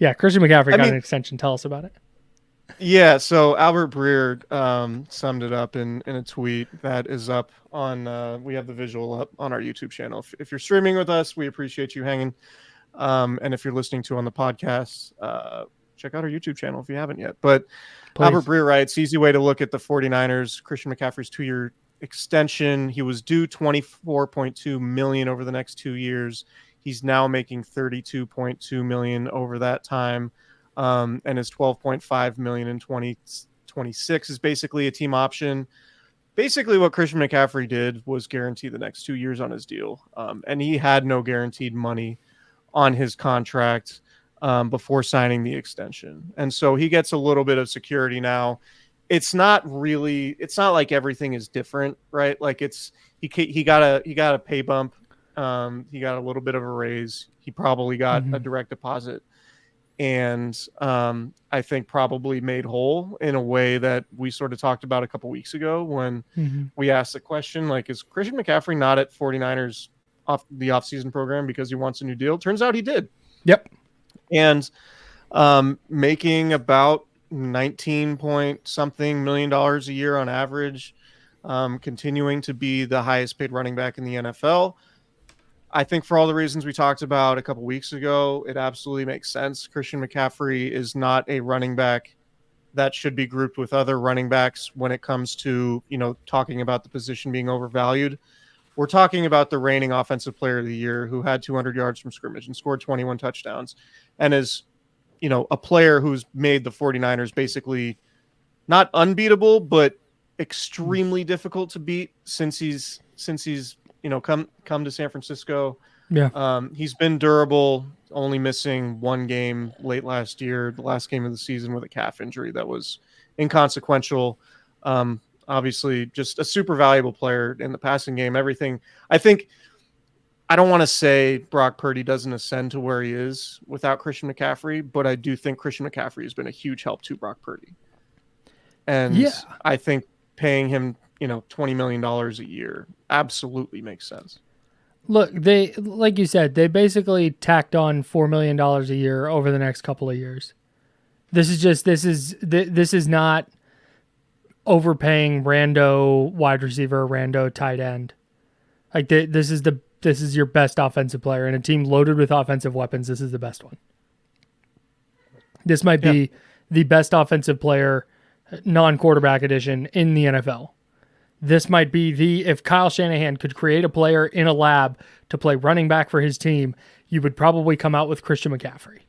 Yeah, Christian McCaffrey got an extension. Tell us about it. Yeah, so Albert Breer summed it up in a tweet that is up on, we have the visual up on our YouTube channel. If you're streaming with us, we appreciate you hanging. And if you're listening to on the podcast, check out our YouTube channel if you haven't yet. But please. Albert Breer writes, easy way to look at the 49ers, Christian McCaffrey's 2-year extension. He was due $24.2 million over the next 2 years. He's now making $32.2 million over that time. And his $12.5 million in 2026 is basically a team option. Basically what Christian McCaffrey did was guarantee the next 2 years on his deal. And he had no guaranteed money on his contract before signing the extension. And so he gets a little bit of security now. It's not like everything is different, right? Like he got a pay bump. He got a little bit of a raise. He probably got a direct deposit. And I think probably made whole in a way that we sort of talked about a couple weeks ago when we asked the question, like, is Christian McCaffrey not at 49ers off the offseason program because he wants a new deal? Turns out he did. Yep. And making about 19 point something million a year on average, continuing to be the highest paid running back in the NFL. I think for all the reasons we talked about a couple weeks ago, it absolutely makes sense. Christian McCaffrey is not a running back that should be grouped with other running backs when it comes to, talking about the position being overvalued. We're talking about the reigning offensive player of the year who had 200 yards from scrimmage and scored 21 touchdowns and is, a player who's made the 49ers basically not unbeatable, but extremely difficult to beat since he's come to San Francisco. Yeah. He's been durable, only missing one game late last year, the last game of the season with a calf injury that was inconsequential. Obviously just a super valuable player in the passing game, everything. I don't want to say Brock Purdy doesn't ascend to where he is without Christian McCaffrey, but I do think Christian McCaffrey has been a huge help to Brock Purdy. And I think paying him, $20 million a year absolutely makes sense. Look, they, like you said, they basically tacked on $4 million a year over the next couple of years. This is not overpaying rando wide receiver, rando tight end. Like this is your best offensive player in a team loaded with offensive weapons. This is the best one. This might be the best offensive player, non-quarterback edition in the NFL. This might be if Kyle Shanahan could create a player in a lab to play running back for his team, you would probably come out with Christian McCaffrey.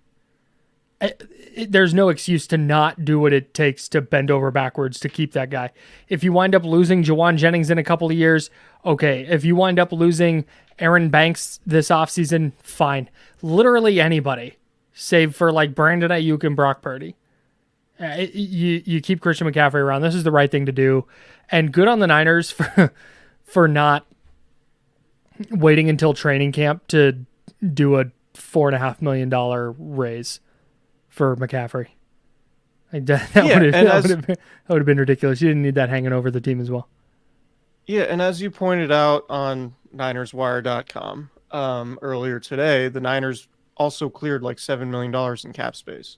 There's no excuse to not do what it takes to bend over backwards to keep that guy. If you wind up losing Jawan Jennings in a couple of years, okay. If you wind up losing Aaron Banks this offseason, fine. Literally anybody, save for like Brandon Ayuk and Brock Purdy. You keep Christian McCaffrey around. This is the right thing to do. And good on the Niners for not waiting until training camp to do a $4.5 million raise for McCaffrey. That would have been ridiculous. You didn't need that hanging over the team as well. Yeah, and as you pointed out on NinersWire.com earlier today, the Niners also cleared like $7 million in cap space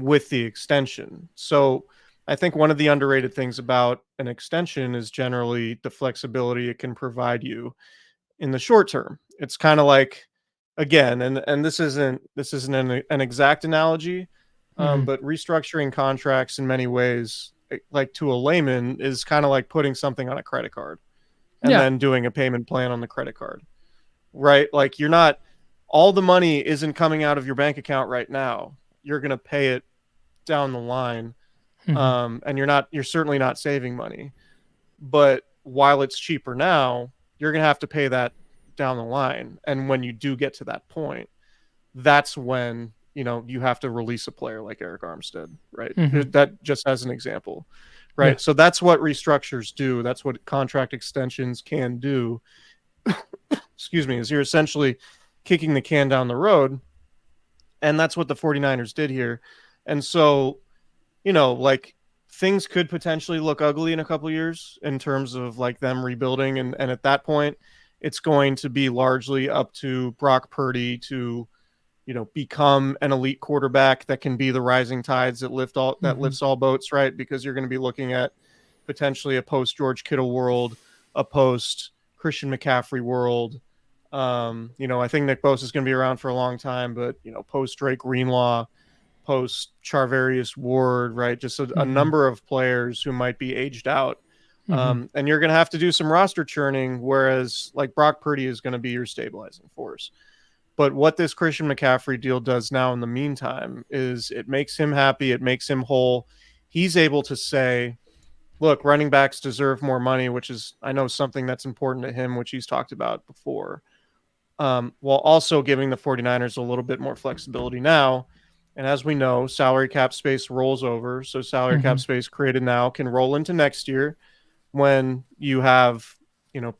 with the extension. So I think one of the underrated things about an extension is generally the flexibility it can provide you in the short term. It's kind of like, again, and this isn't an exact analogy, but restructuring contracts in many ways, like to a layman, is kind of like putting something on a credit card and then doing a payment plan on the credit card, right? Like all the money isn't coming out of your bank account right now. You're going to pay it down the line. And you're certainly not saving money, but while it's cheaper now, you're going to have to pay that down the line. And when you do get to that point, that's when, you have to release a player like Eric Armstead, right? That just as an example, right? Yeah. So that's what restructures do. That's what contract extensions can do. Excuse me, is you're essentially kicking the can down the road. And that's what the 49ers did here. And so, like things could potentially look ugly in a couple of years in terms of like them rebuilding. And at that point, it's going to be largely up to Brock Purdy to, become an elite quarterback that can be the rising tides that lifts all boats, right? Because you're going to be looking at potentially a post George Kittle world, a post Christian McCaffrey world. I think Nick Bosa is going to be around for a long time, but post Drake Greenlaw, post Charvarius Ward, right? Just a number of players who might be aged out. And you're going to have to do some roster churning, whereas like Brock Purdy is going to be your stabilizing force. But what this Christian McCaffrey deal does now in the meantime is it makes him happy. It makes him whole. He's able to say, look, running backs deserve more money, which is, I know, something that's important to him, which he's talked about before, while also giving the 49ers a little bit more flexibility now. And as we know, salary cap space rolls over. So salary cap space created now can roll into next year when you have,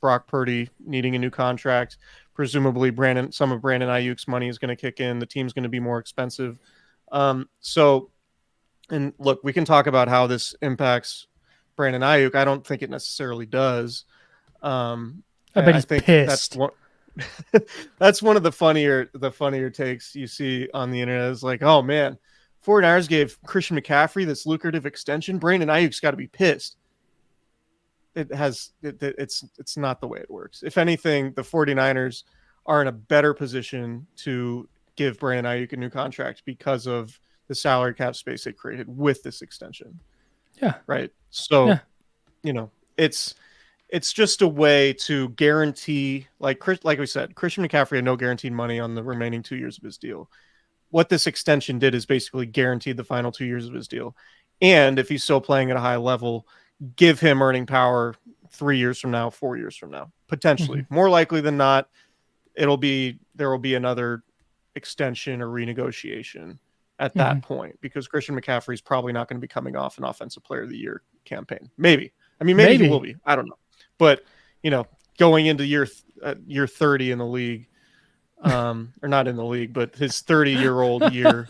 Brock Purdy needing a new contract. Presumably some of Brandon Ayuk's money is going to kick in. The team's going to be more expensive. And look, we can talk about how this impacts Brandon Ayuk. I don't think it necessarily does. I bet he's pissed. That's one of the funnier takes you see on the internet is like, oh man, 49ers gave Christian McCaffrey this lucrative extension. Brandon Ayuk's got to be pissed. It's not the way it works. If anything, the 49ers are in a better position to give Brandon Ayuk a new contract because of the salary cap space they created with this extension. Yeah. Right. So, it's just a way to guarantee, like we said, Christian McCaffrey had no guaranteed money on the remaining 2 years of his deal. What this extension did is basically guaranteed the final 2 years of his deal. And if he's still playing at a high level, give him earning power 3 years from now, 4 years from now, potentially. More likely than not, there will be another extension or renegotiation at that point, because Christian McCaffrey is probably not going to be coming off an Offensive Player of the Year campaign. Maybe he will be. I don't know. But, going into year 30 in the league, or not in the league, but his 30-year-old year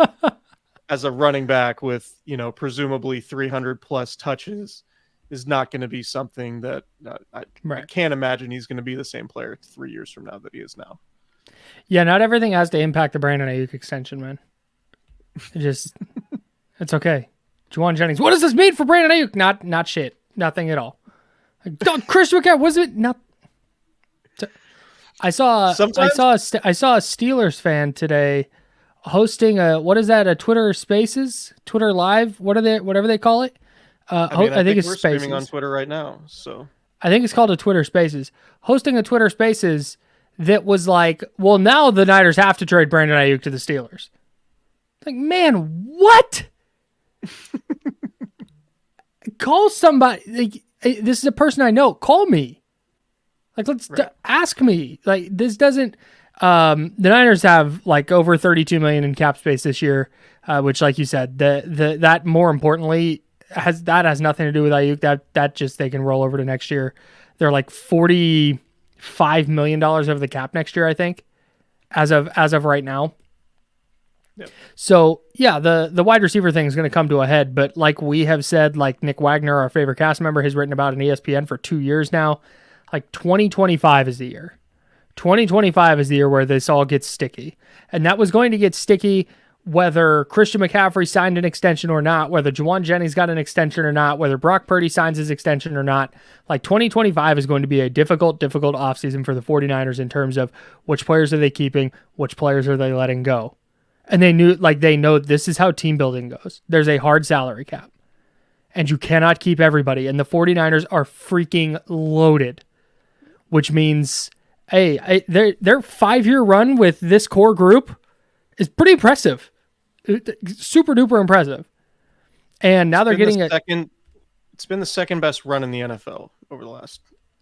as a running back with, presumably 300 plus touches is not going to be something that I can't imagine he's going to be the same player 3 years from now that he is now. Yeah, not everything has to impact the Brandon Ayuk extension, man. It's okay. Juwan Jennings, what does this mean for Brandon Ayuk? Not shit. Nothing at all. Chris McCaffrey, was it not? I saw a Steelers fan today hosting a Twitter Spaces, Twitter Live, whatever they call it. I think it's we're Spaces. Streaming on Twitter right now, so I think it's called a Twitter Spaces. Hosting a Twitter Spaces that was like, well, now the Niners have to trade Brandon Ayuk to the Steelers. Like, man, what? Call somebody. Like, hey, this is a person I know. Call me. Like, ask me. Like, this doesn't. The Niners have like over $32 million in cap space this year, which, like you said, that more importantly has nothing to do with Ayuk. That just they can roll over to next year. They're like $45 million over the cap next year, I think, as of right now. Yep. So yeah, the wide receiver thing is going to come to a head, but like we have said, like Nick Wagner, our favorite cast member, has written about in ESPN for 2 years now. Like 2025 is the year. 2025 is the year where this all gets sticky, and that was going to get sticky whether Christian McCaffrey signed an extension or not, whether Juwan Jennings got an extension or not, whether Brock Purdy signs his extension or not. Like 2025 is going to be a difficult offseason for the 49ers in terms of which players are they keeping, which players are they letting go. And they know this is how team building goes. There's a hard salary cap, and you cannot keep everybody. And the 49ers are freaking loaded, which means, hey, their 5-year run with this core group is pretty impressive. Super duper impressive. And now they're getting it. It's been the second best run in the NFL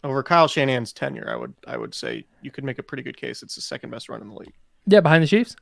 over Kyle Shanahan's tenure. I would say you could make a pretty good case. It's the second best run in the league. Yeah, behind the Chiefs.